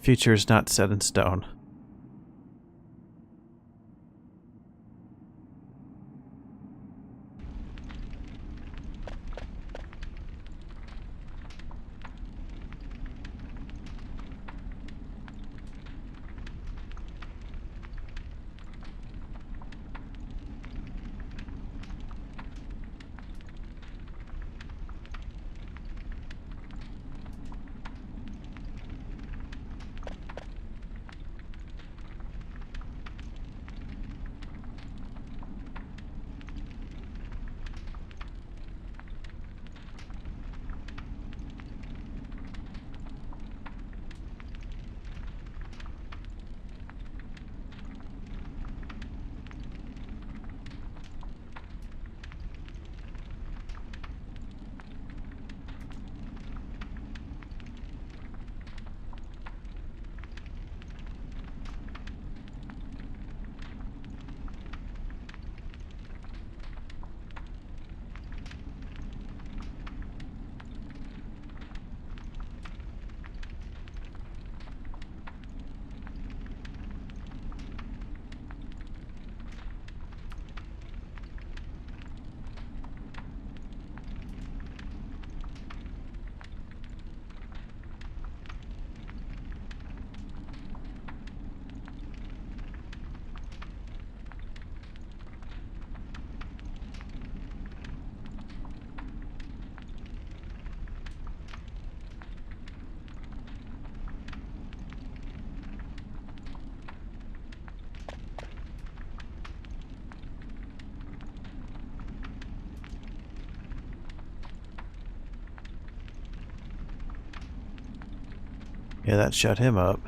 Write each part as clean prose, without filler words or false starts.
future is not set in stone. Yeah, that shut him up.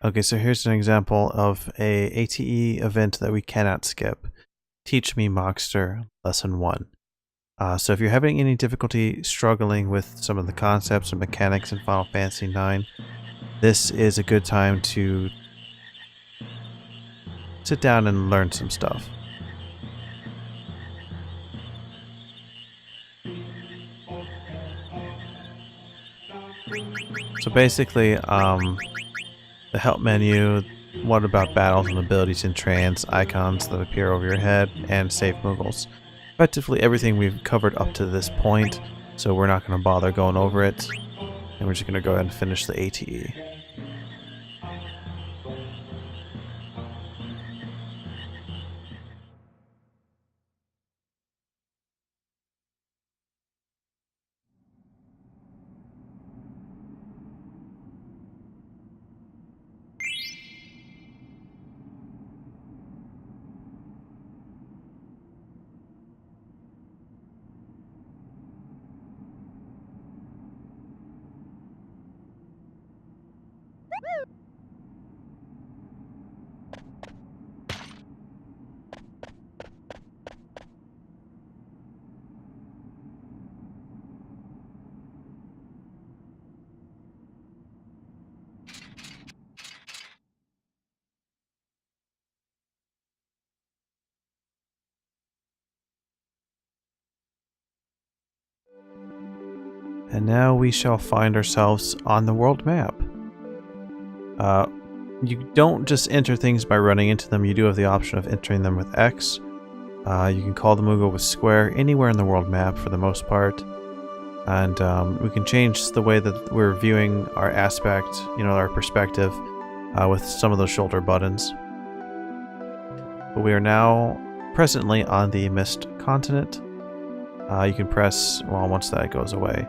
Okay, so here's an example of a ATE event that we cannot skip. Teach Me Mockster, Lesson 1. So if you're having any difficulty struggling with some of the concepts and mechanics in Final Fantasy IX, this is a good time to sit down and learn some stuff. So basically, the help menu, what about battles and abilities in trance, icons that appear over your head, and save moogles. Effectively everything we've covered up to this point, so we're not going to bother going over it, and we're just going to go ahead and finish the ATE. And now we shall find ourselves on the world map. You don't just enter things by running into them, you do have the option of entering them with X. You can call the Moogle with square anywhere in the world map for the most part. And we can change the way that we're viewing our aspect, our perspective, with some of those shoulder buttons. But we are now presently on the Mist continent. You can press, well, once that goes away.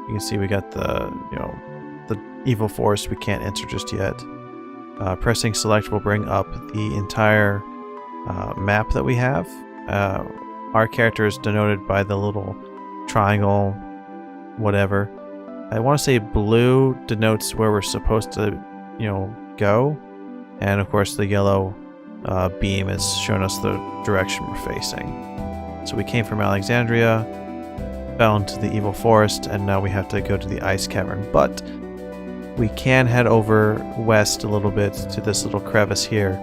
You can see we got the evil forest we can't enter just yet. Pressing select will bring up the entire map that we have. Our character is denoted by the little triangle, whatever. I want to say blue denotes where we're supposed to, go. And of course the yellow beam is showing us the direction we're facing. So we came from Alexandria, fell into the evil forest, and now we have to go to the ice cavern. But we can head over west a little bit to this little crevice here,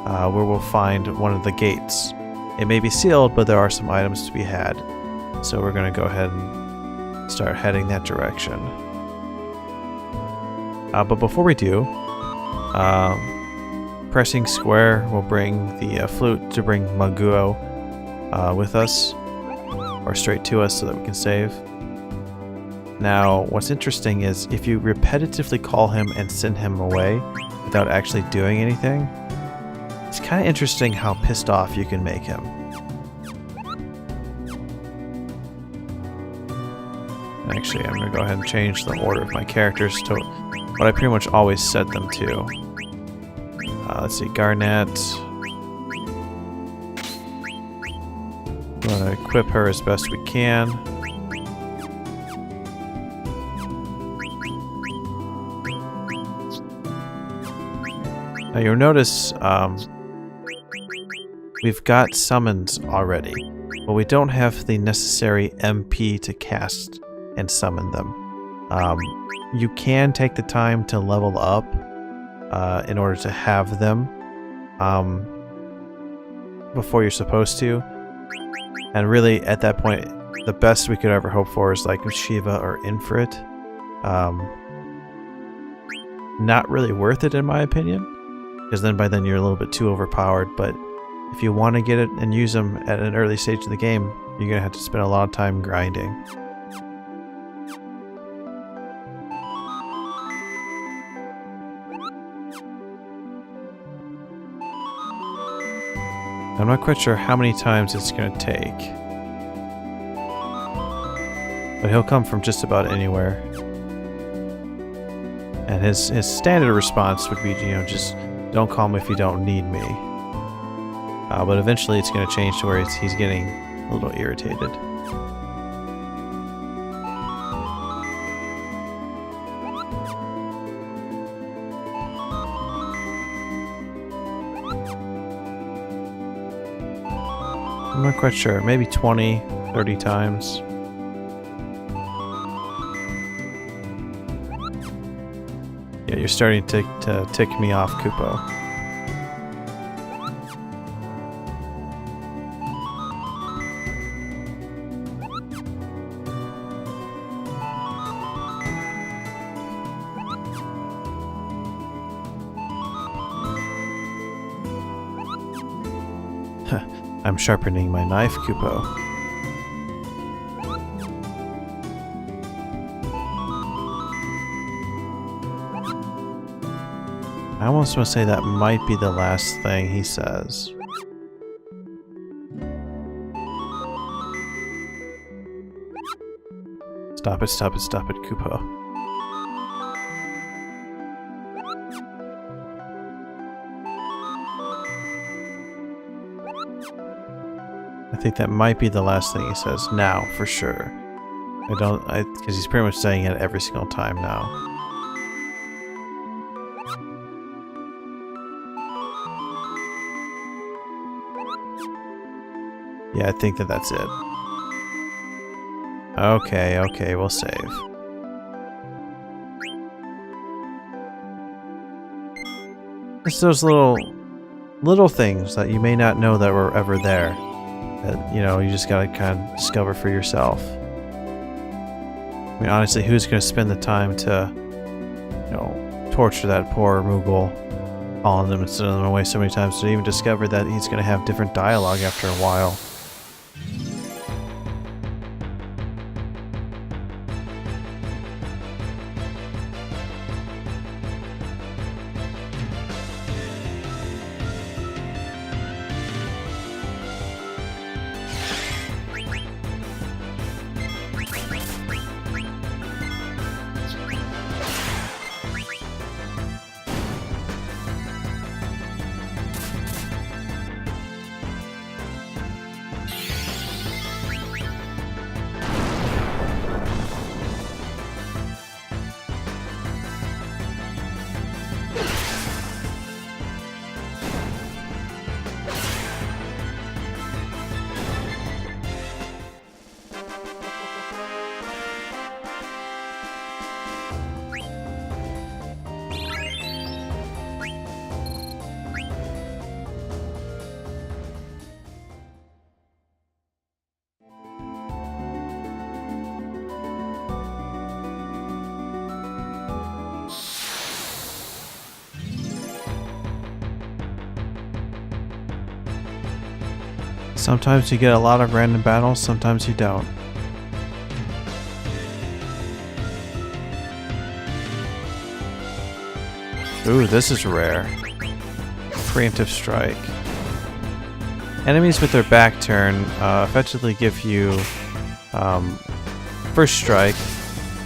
where we'll find one of the gates. It may be sealed, but there are some items to be had. So we're going to go ahead and start heading that direction. But before we do, pressing square will bring the flute to bring Maguo with us, or straight to us so that we can save. Now, what's interesting is if you repetitively call him and send him away without actually doing anything, it's kind of interesting how pissed off you can make him. Actually, I'm going to go ahead and change the order of my characters to what I pretty much always set them to. Let's see, Garnet. We're going to equip her as best we can. Now you'll notice we've got summons already, but we don't have the necessary MP to cast and summon them. You can take the time to level up in order to have them before you're supposed to. And really, at that point, the best we could ever hope for is like Shiva or Infrit. Not really worth it in my opinion, because then by then you're a little bit too overpowered. But if you want to get it and use them at an early stage of the game, you're going to have to spend a lot of time grinding. I'm not quite sure how many times it's going to take, but he'll come from just about anywhere. And his standard response would be, just don't call me if you don't need me. But eventually it's going to change to where he's getting a little irritated. I'm not quite sure, maybe 20, 30 times. Yeah, you're starting to tick me off, Kupo. I'm sharpening my knife, Kupo. I almost want to say that might be the last thing he says. Stop it, stop it, stop it, Kupo. I think that might be the last thing he says now, for sure. because he's pretty much saying it every single time now. Yeah, I think that's it. Okay, we'll save. It's those little things that you may not know that were ever there. That, you know, you just gotta kind of discover for yourself. I mean, honestly, who's gonna spend the time to, you know, torture that poor Moogle, calling them and sending them away so many times to even discover that he's gonna have different dialogue after a while? Sometimes you get a lot of random battles, sometimes you don't. Ooh, this is rare. Preemptive strike. Enemies with their back turn effectively give you first strike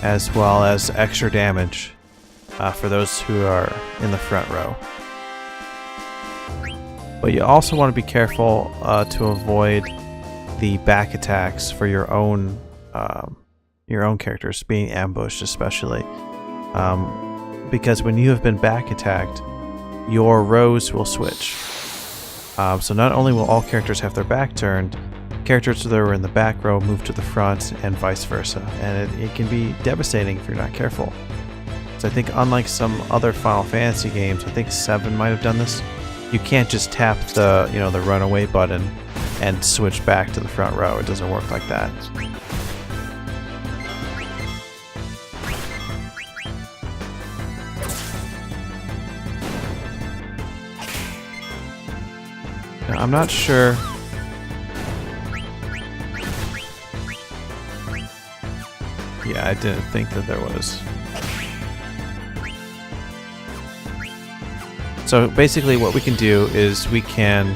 as well as extra damage for those who are in the front row. But you also want to be careful to avoid the back attacks for your own characters being ambushed, especially because when you have been back attacked, your rows will switch. So not only will all characters have their back turned, characters that are in the back row move to the front, and vice versa, and it can be devastating if you're not careful. So I think unlike some other Final Fantasy games, I think 7 might have done this. You can't just tap the the runaway button and switch back to the front row. It doesn't work like that. Now, I'm not sure. Yeah, I didn't think that there was. So basically what we can do is we can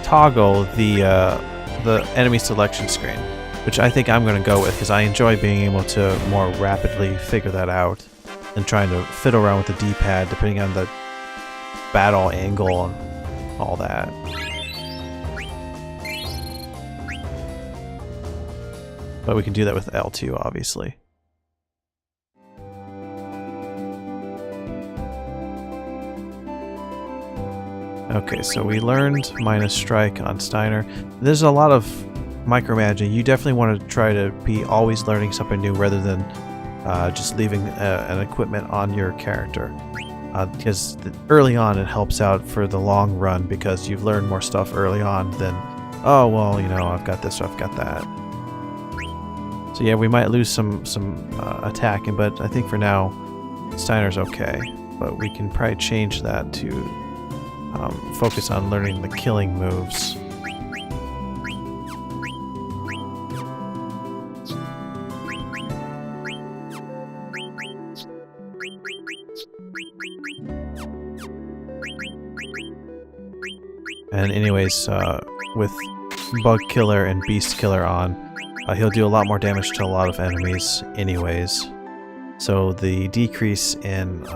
toggle the enemy selection screen, which I think I'm going to go with because I enjoy being able to more rapidly figure that out than trying to fiddle around with the D-pad depending on the battle angle and all that. But we can do that with L2, obviously. Okay, so we learned minus strike on Steiner. There's a lot of micromanaging. You definitely want to try to be always learning something new rather than just leaving an equipment on your character. Because early on it helps out for the long run because you've learned more stuff early on than, oh, well, I've got this or I've got that. So yeah, we might lose some attacking, but I think for now, Steiner's okay. But we can probably change that to focus on learning the killing moves. And anyways, with Bug Killer and Beast Killer on, he'll do a lot more damage to a lot of enemies anyways. So the decrease in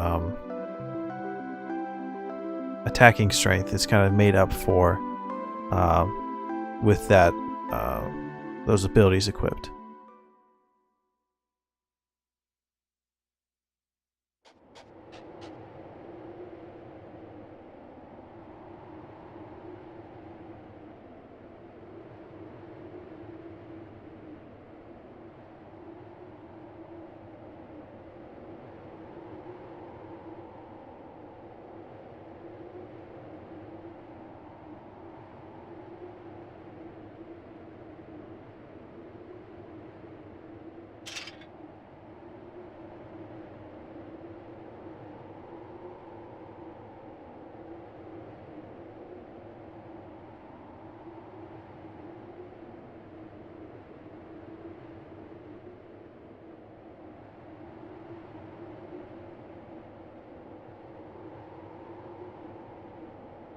attacking strength is kind of made up for with that those abilities equipped.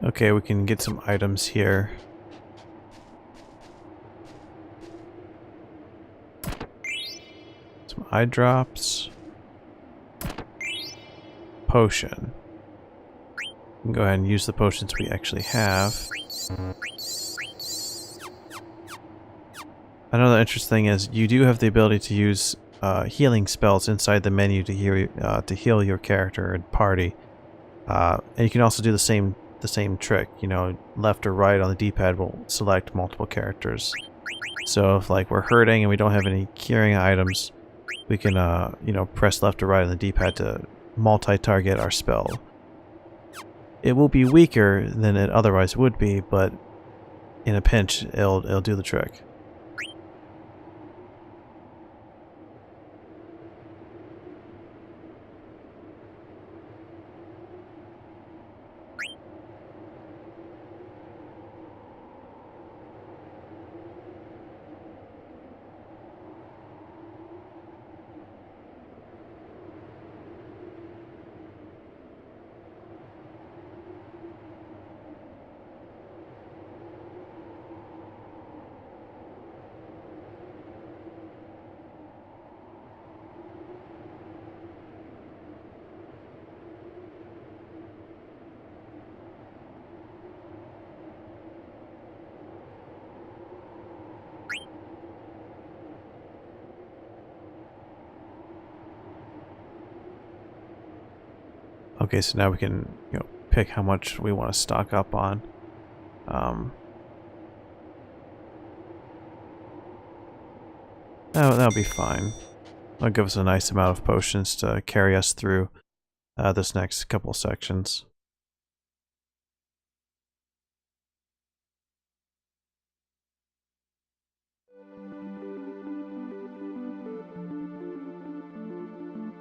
Okay, we can get some items here. Some eye drops. Potion. We can go ahead and use the potions we actually have. Another interesting thing is you do have the ability to use healing spells inside the menu to heal your character and party. And you can also do the same trick, you know, left or right on the D-pad will select multiple characters. So if like we're hurting and we don't have any curing items, we can you know, press left or right on the D-pad to multi-target our spell. It will be weaker than it otherwise would be, but in a pinch it'll do the trick. Okay, so now we can, you know, pick how much we want to stock up on. That'll be fine. That'll give us a nice amount of potions to carry us through this next couple sections.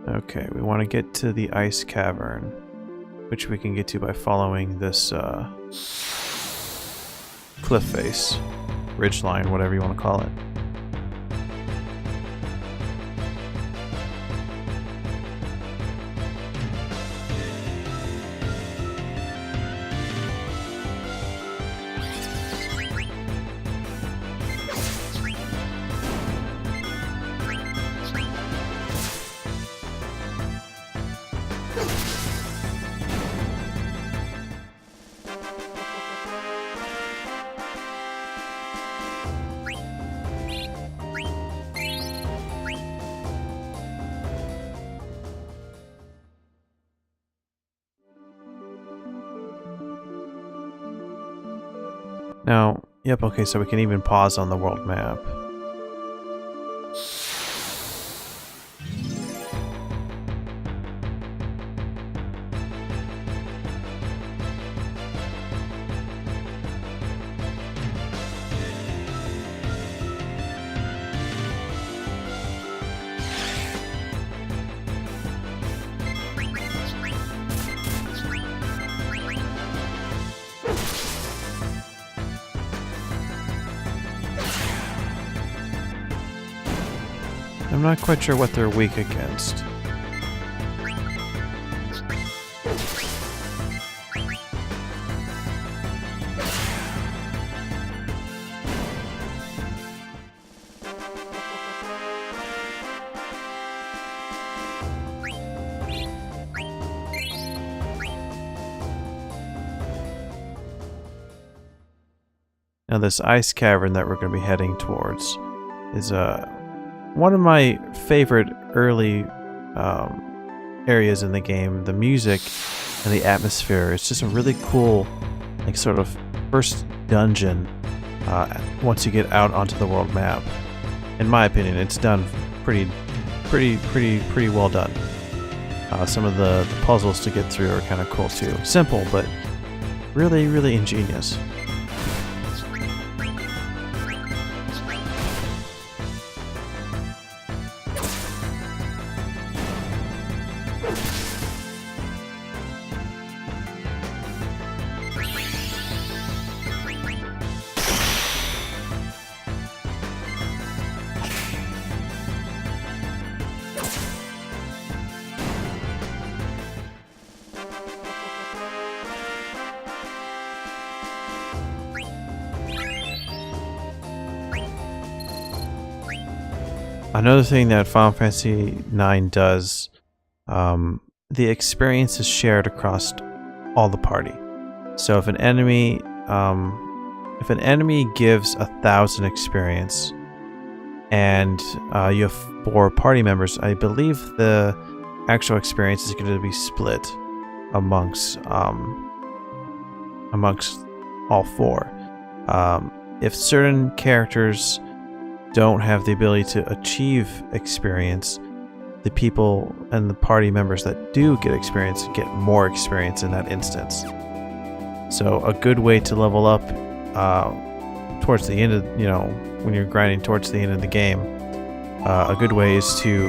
Okay, we want to get to the ice cavern, which we can get to by following this cliff face, ridge line, whatever you want to call it. Now, yep, okay, so we can even pause on the world map. I'm not quite sure what they're weak against. Now this ice cavern that we're going to be heading towards, is one of my favorite early areas in the game. The music and the atmosphere. It's just a really cool, like, sort of first dungeon once you get out onto the world map. In my opinion, it's done pretty well done. Some of the puzzles to get through are kind of cool too. Simple, but really ingenious. Another thing that Final Fantasy IX does, the experience is shared across all the party. So if an enemy gives 1,000 experience, and you have 4 party members, I believe the actual experience is going to be split amongst all 4. If certain characters don't have the ability to achieve experience, the people and the party members that do get experience get more experience in that instance. So a good way to level up towards the end of, when you're grinding towards the end of the game, a good way is to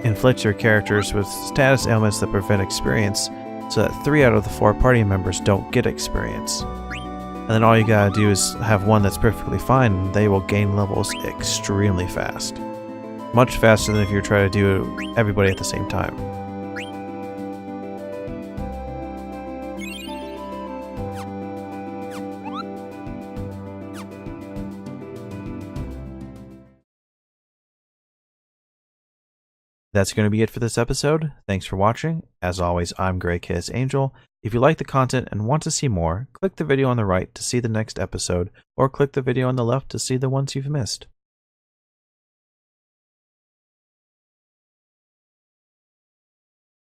inflict your characters with status ailments that prevent experience, so that 3 out of the 4 party members don't get experience. And then all you gotta do is have one that's perfectly fine, and they will gain levels extremely fast. Much faster than if you try to do everybody at the same time. That's going to be it for this episode. Thanks for watching. As always, I'm GreKaosAngel. If you like the content and want to see more, click the video on the right to see the next episode, or click the video on the left to see the ones you've missed.